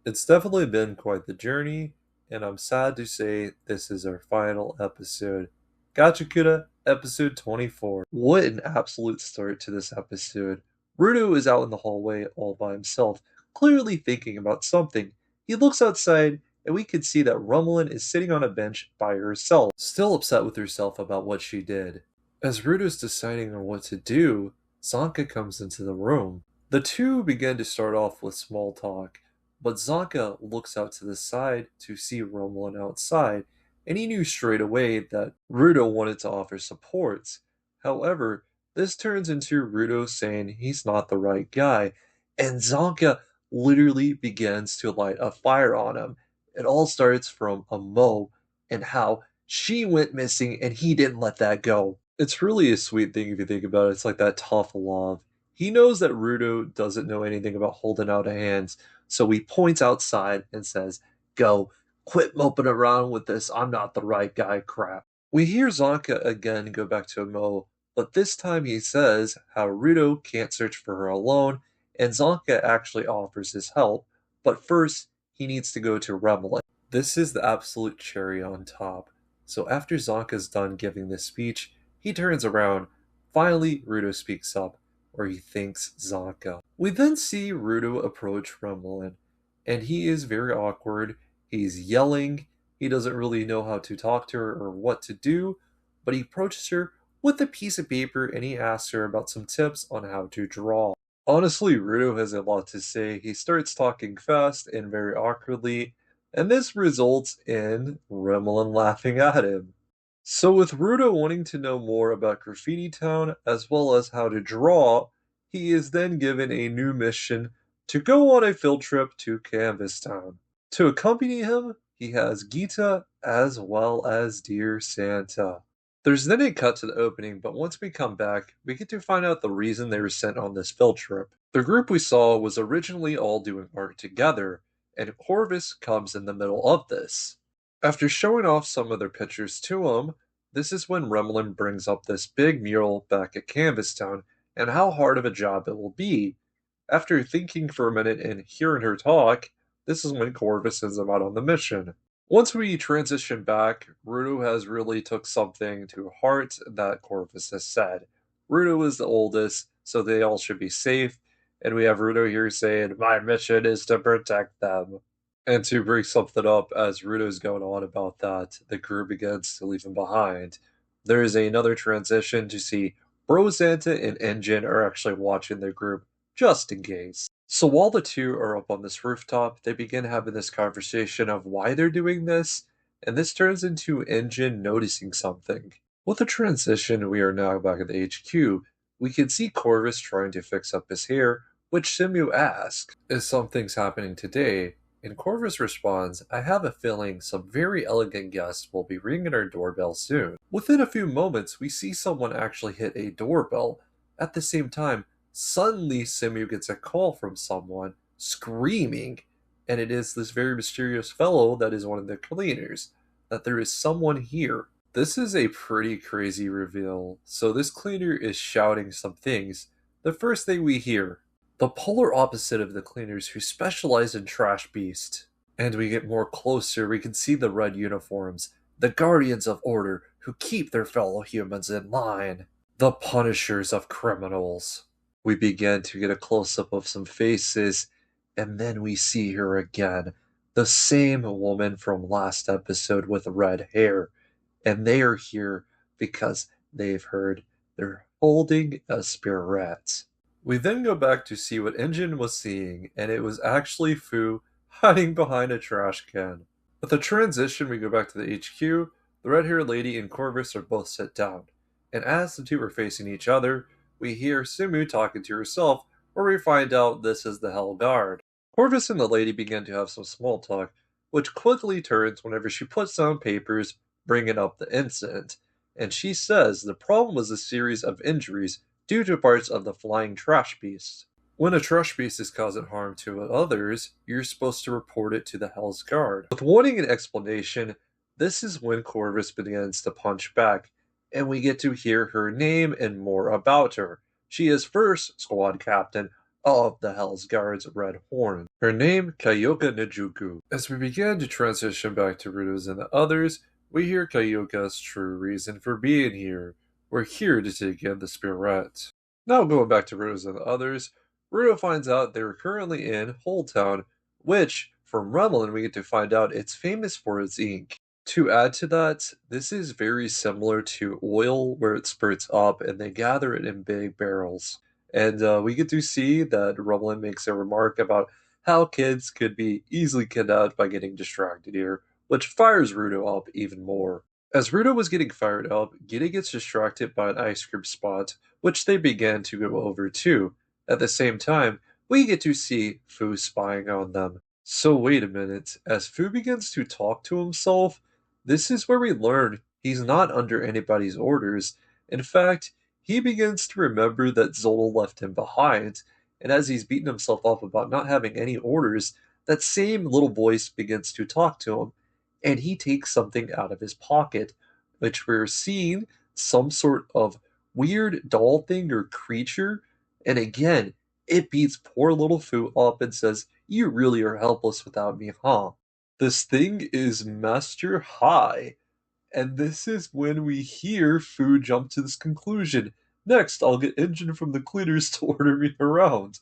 It's definitely been quite the journey, and I'm sad to say this is our final episode. Gachiakuta, episode 24. What an absolute start to this episode. Rudo is out in the hallway all by himself, clearly thinking about something. He looks outside, and we can see that Rummelin is sitting on a bench by herself, still upset with herself about what she did. As Rudo's deciding on what to do, Zanka comes into the room. The two begin to start off with small talk. But Zanka looks out to the side to see Rummelin outside, and he knew straight away that Rudo wanted to offer support. However, this turns into Rudo saying he's not the right guy, and Zanka literally begins to light a fire on him. It all starts from a Mo and how she went missing and he didn't let that go. It's really a sweet thing if you think about it. It's like that tough love. He knows that Rudo doesn't know anything about holding out a hand, so he points outside and says, "Go, quit moping around with this I'm not the right guy crap." We hear Zonka again go back to Mo, but this time he says how Rudo can't search for her alone, and Zonka actually offers his help, but first he needs to go to Remelin. This is the absolute cherry on top. So after Zonka's done giving this speech, he turns around. Finally, Rudo speaks up, or he thanks Zonka. We then see Rudo approach Rummelin, and he is very awkward. He's yelling. He doesn't really know how to talk to her or what to do, but he approaches her with a piece of paper and he asks her about some tips on how to draw. Honestly, Rudo has a lot to say. He starts talking fast and very awkwardly, and this results in Rummelin laughing at him. So, with Rudo wanting to know more about Graffiti Town as well as how to draw, he is then given a new mission to go on a field trip to Canvas Town. To accompany him, he has Gita as well as Dear Santa. There's then a cut to the opening, but once we come back, we get to find out the reason they were sent on this field trip. The group we saw was originally all doing art together, and Corvus comes in the middle of this. After showing off some of their pictures to him, this is when Remlin brings up this big mural back at Canvas Town and how hard of a job it will be. After thinking for a minute and hearing her talk, this is when Corvus sends them out on the mission. Once we transition back, Rudo has really took something to heart that Corvus has said. Rudo is the oldest, so they all should be safe, and we have Rudo here saying, "My mission is to protect them." And to bring something up, as Rudo's going on about that, the group begins to leave him behind. There is another transition to see Bro Santa and Engine are actually watching their group, just in case. So while the two are up on this rooftop, they begin having this conversation of why they're doing this, and this turns into Engine noticing something. With the transition, we are now back at the HQ. We can see Corvus trying to fix up his hair, which Simu asks, "Is something's happening today?" And Corvus responds, "I have a feeling some very elegant guests will be ringing our doorbell soon." Within a few moments, we see someone actually hit a doorbell. At the same time, suddenly Simu gets a call from someone, screaming, and it is this very mysterious fellow that is one of the cleaners, that there is someone here. This is a pretty crazy reveal. So this cleaner is shouting some things. The first thing we hear, the polar opposite of the cleaners who specialize in trash beast. And we get more closer, we can see the red uniforms, the guardians of order who keep their fellow humans in line, the punishers of criminals. We begin to get a close-up of some faces, and then we see her again, the same woman from last episode with red hair, and they are here because they've heard they're holding a spirit. We then go back to see what Engine was seeing, and it was actually Fu hiding behind a trash can. With the transition, we go back to the HQ. The red-haired lady and Corvus are both sit down, and as the two are facing each other, we hear Simu talking to herself, where we find out this is the Hell Guard. Corvus and the lady begin to have some small talk, which quickly turns whenever she puts down papers bringing up the incident, and she says the problem was a series of injuries due to parts of the flying trash beast. When a trash beast is causing harm to others, you're supposed to report it to the Hell's Guard. With wanting an explanation, this is when Corvus begins to punch back, and we get to hear her name and more about her. She is first squad captain, of the Hell's Guard's Red Horn. Her name, Kyoka Nejuku. As we begin to transition back to Rudo's and the others, we hear Kyoka's true reason for being here. We're here to take in the spirit. Now going back to Rudo's and the others, Rudo finds out they're currently in Whole Town, which, from Remlin, we get to find out it's famous for its ink. To add to that, this is very similar to oil where it spurts up and they gather it in big barrels. And we get to see that Rumlin makes a remark about how kids could be easily kidnapped by getting distracted here, which fires Rudo up even more. As Rudo was getting fired up, Giddy gets distracted by an ice cream spot, which they begin to go over too. At the same time, we get to see Fu spying on them. So wait a minute, as Fu begins to talk to himself, this is where we learn he's not under anybody's orders. In fact, he begins to remember that Zola left him behind, and as he's beating himself up about not having any orders, that same little voice begins to talk to him, and he takes something out of his pocket, which we're seeing some sort of weird doll thing or creature, and again, it beats poor little Fu up and says, "You really are helpless without me, huh?" This thing is Master High. And this is when we hear Fu jump to this conclusion. Next, I'll get Engine from the cleaners to order me around.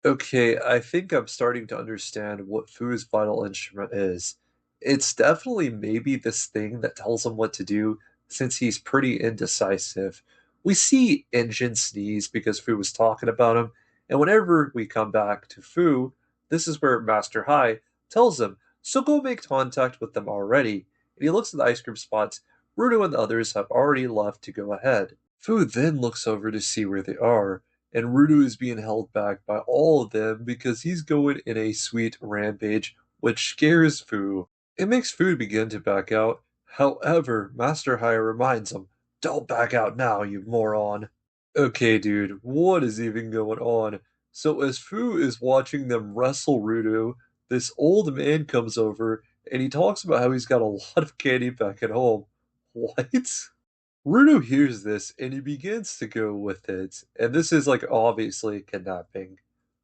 Okay, I think I'm starting to understand what Fu's vital instrument is. It's definitely maybe this thing that tells him what to do, since he's pretty indecisive. We see Engine sneeze because Fu was talking about him, and whenever we come back to Fu, this is where Master Hai tells him, so go make contact with them already. And he looks at the ice cream spots. Rudo and the others have already left to go ahead. Fu then looks over to see where they are, and Rudo is being held back by all of them because he's going in a sweet rampage, which scares Fu. It makes Fu begin to back out. However, Master Hire reminds him, don't back out now, you moron. Okay, dude, what is even going on? So, as Fu is watching them wrestle Rudo, this old man comes over and he talks about how he's got a lot of candy back at home. What? Rudo hears this and he begins to go with it, and this is like obviously kidnapping.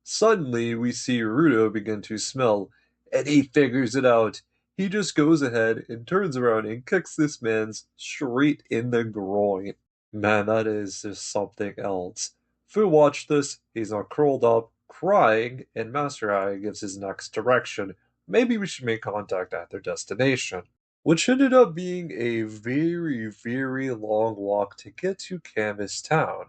Suddenly, we see Rudo begin to smell, and he figures it out. He just goes ahead and turns around and kicks this man's straight in the groin. Man, that is just something else. Fu watched this, he's now curled up, crying, and Master Eye gives his next direction. Maybe we should make contact at their destination, which ended up being a very, very long walk to get to Canvas Town.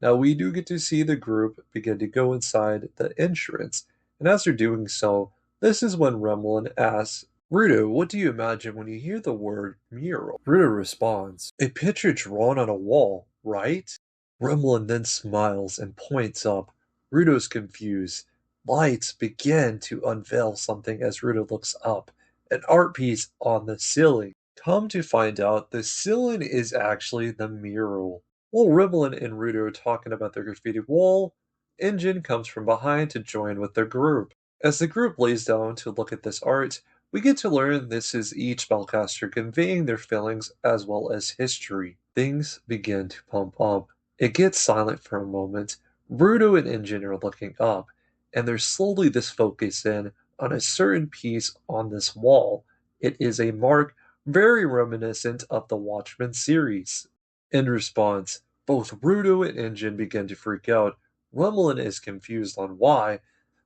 Now, we do get to see the group begin to go inside the entrance, and as they're doing so, this is when Remlin asks, Rudo, what do you imagine when you hear the word mural? Rudo responds, a picture drawn on a wall, right? Remlin then smiles and points up. Rudo's confused. Lights begin to unveil something as Rudo looks up, an art piece on the ceiling. Come to find out, the ceiling is actually the mural. While Remlin and Rudo are talking about their graffiti wall, Engine comes from behind to join with the group. As the group lays down to look at this art, we get to learn this is each spellcaster conveying their feelings as well as history. Things begin to pump up. It gets silent for a moment. Rudo and Engine are looking up, and there's slowly this focus in on a certain piece on this wall. It is a mark very reminiscent of the Watchmen series. In response, both Rudo and Engine begin to freak out. Rumlin is confused on why.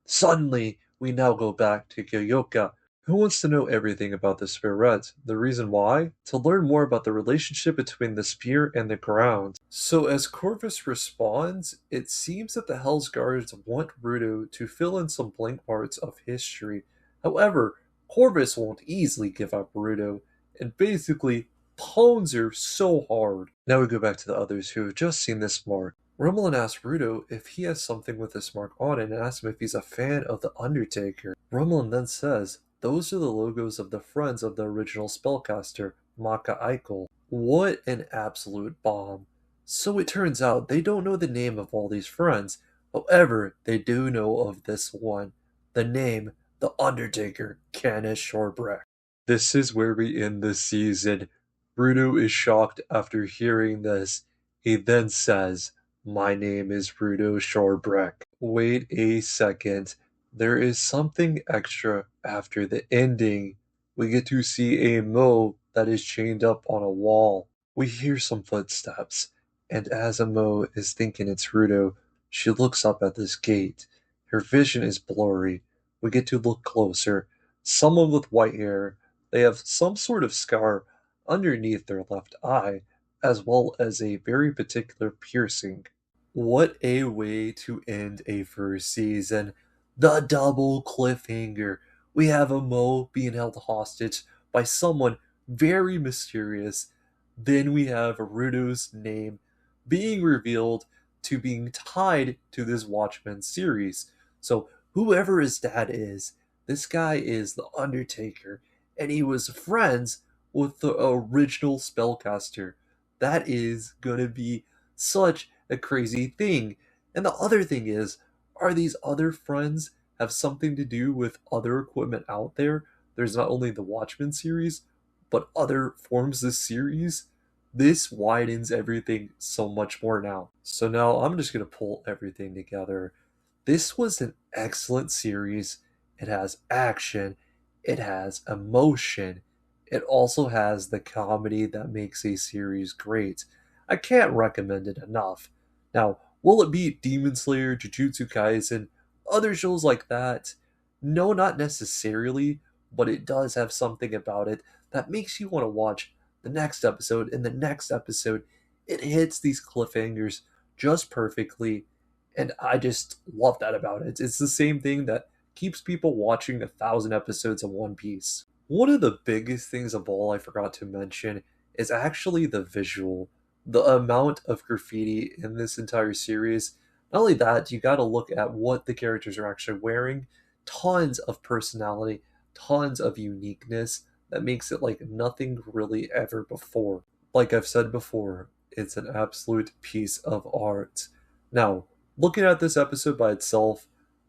Suddenly, we now go back to Kyoka, who wants to know everything about the spirit. The reason why? To learn more about the relationship between the spear and the ground. So as Corvus responds, it seems that the Hell's Guards want Rudo to fill in some blank parts of history. However, Corvus won't easily give up Rudo, and basically pounds her so hard. Now we go back to the others who have just seen this mark. Rumlin asks Rudo if he has something with this mark on it and asks him if he's a fan of The Undertaker. Rumlin then says, those are the logos of the friends of the original spellcaster, Maka Eichel. What an absolute bomb. So it turns out they don't know the name of all these friends. However, they do know of this one. The name, The Undertaker, Canis Shorebreak. This is where we end the season. Rudo is shocked after hearing this. He then says, My name is Rudo Shorebreck. Wait a second. There is something extra after the ending. We get to see a Mo that is chained up on a wall. We hear some footsteps, and as Mo is thinking it's Rudo, she looks up at this gate. Her vision is blurry. We get to look closer. Someone with white hair. They have some sort of scar underneath their left eye, as well as a very particular piercing. What a way to end a first season. The double cliffhanger. We have a Mo being held hostage by someone very mysterious. Then we have Rudo's name being revealed to being tied to this Watchmen series. So, whoever his dad is, this guy is the Undertaker, and he was friends with the original spellcaster. That is gonna be such a crazy thing. And the other thing is, are these other friends have something to do with other equipment out there? There's not only the Watchmen series, but other forms of series. This widens everything so much more now. So now I'm just going to pull everything together. This was an excellent series. It has action, it has emotion, it also has the comedy that makes a series great. I can't recommend it enough. Now, will it beat Demon Slayer, Jujutsu Kaisen, other shows like that? No, not necessarily, but it does have something about it that makes you want to watch the next episode and the next episode. It hits these cliffhangers just perfectly, and I just love that about it. It's the same thing that keeps people watching 1,000 episodes of One Piece. One of the biggest things of all I forgot to mention is actually the visual. The amount of graffiti in this entire series. Not only that, you gotta look at what the characters are actually wearing. Tons of personality, tons of uniqueness that makes it like nothing really ever before. Like I've said before, it's an absolute piece of art. Now, looking at this episode by itself,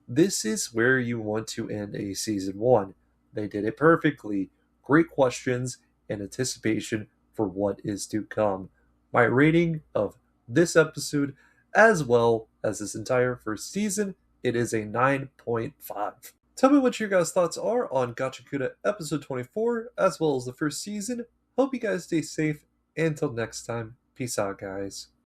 this is where you want to end a season 1. They did it perfectly. Great questions and anticipation for what is to come. My rating of this episode, as well as this entire first season, it is a 9.5. Tell me what your guys' thoughts are on Gachiakuta episode 24, as well as the first season. Hope you guys stay safe. Until next time, peace out, guys.